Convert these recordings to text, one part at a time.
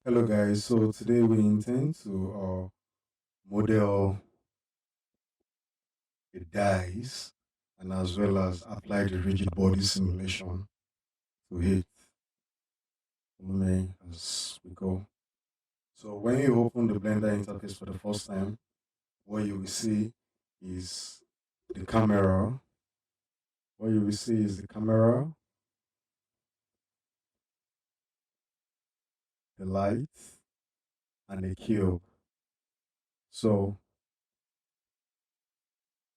Hello guys, so today we intend to model the dies and as well as apply the rigid body simulation to it. Follow me as we go. So when you open the Blender interface for the first time, what you will see is the camera. What you will see is the camera, the light, and the cube. So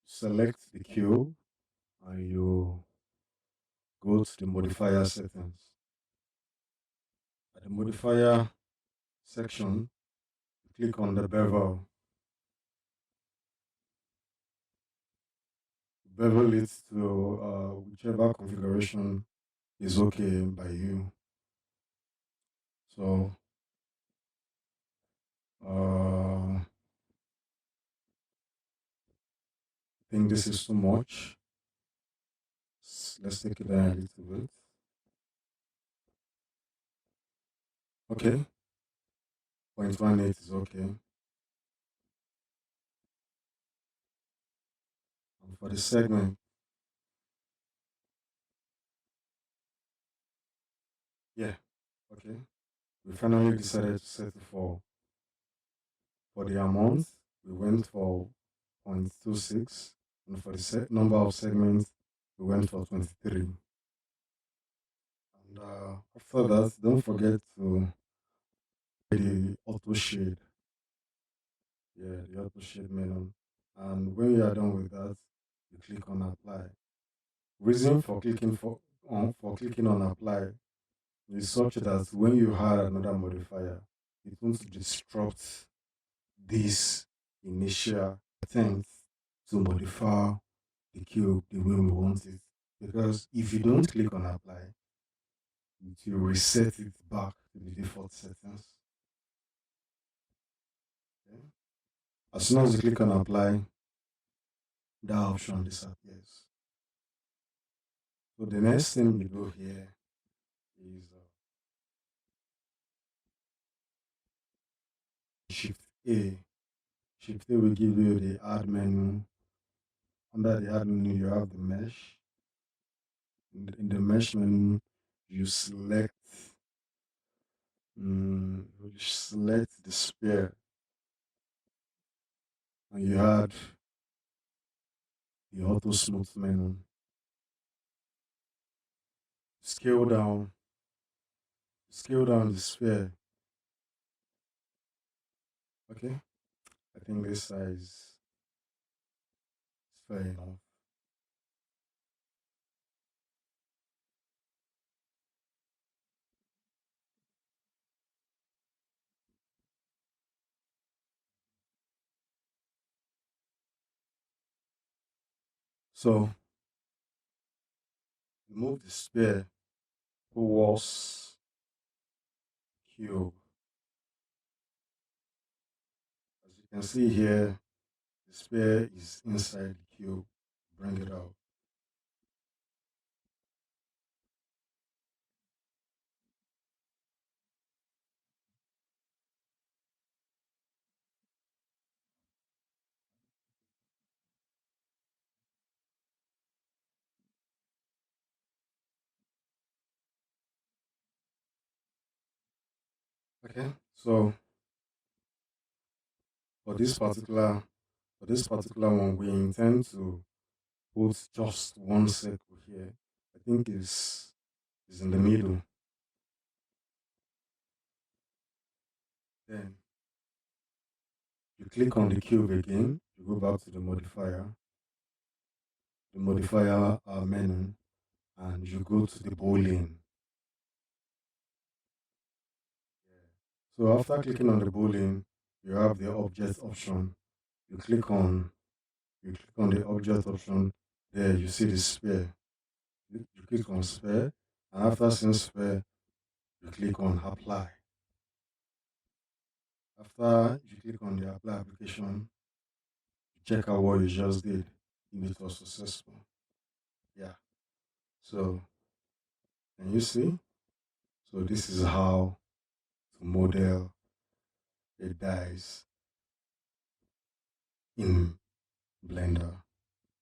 select the cube and you go to the modifier settings. At the modifier section, click on the bevel. Bevel it to whichever configuration is okay by you. So I think this is too much. Let's take it down a little bit. Okay, 0.18 is okay. And for the segment, yeah, okay. We finally decided to set it for the amount. We went for 0.26, and for the number of segments, we went for 23. And after that, don't forget to the auto shade. Yeah, the auto shade menu. And when you are done with that, you click on apply. Reason for clicking on apply is such that when you add another modifier, it won't disrupt this initial attempt to modify the cube the way we want it. Because if you don't click on apply, it will reset it back to the default settings. Okay. As soon as you click on apply, that option disappears. So the next thing you do here is Shift A. Shift A will give you the add menu. Under the add menu, you have the mesh. In the mesh menu, you select the sphere, and you add the auto smooth menu. Scale down the sphere. Okay, I think this size is fair enough. So move the sphere towards cube. As you can see here, the sphere is inside the cube. Bring it out. Okay, so for this particular one, we intend to put just one circle here. I think is in the middle. Then you click on the cube again. You go back to the modifier menu, and you go to the Boolean. So after clicking on the Boolean, you have the object option. You click on the object option. There you see the sphere. You click on sphere, and after seeing sphere, you click on apply. After you click on the apply application, you check out what you just did if it was successful. Yeah. So can you see? So this is how to model a dice in Blender.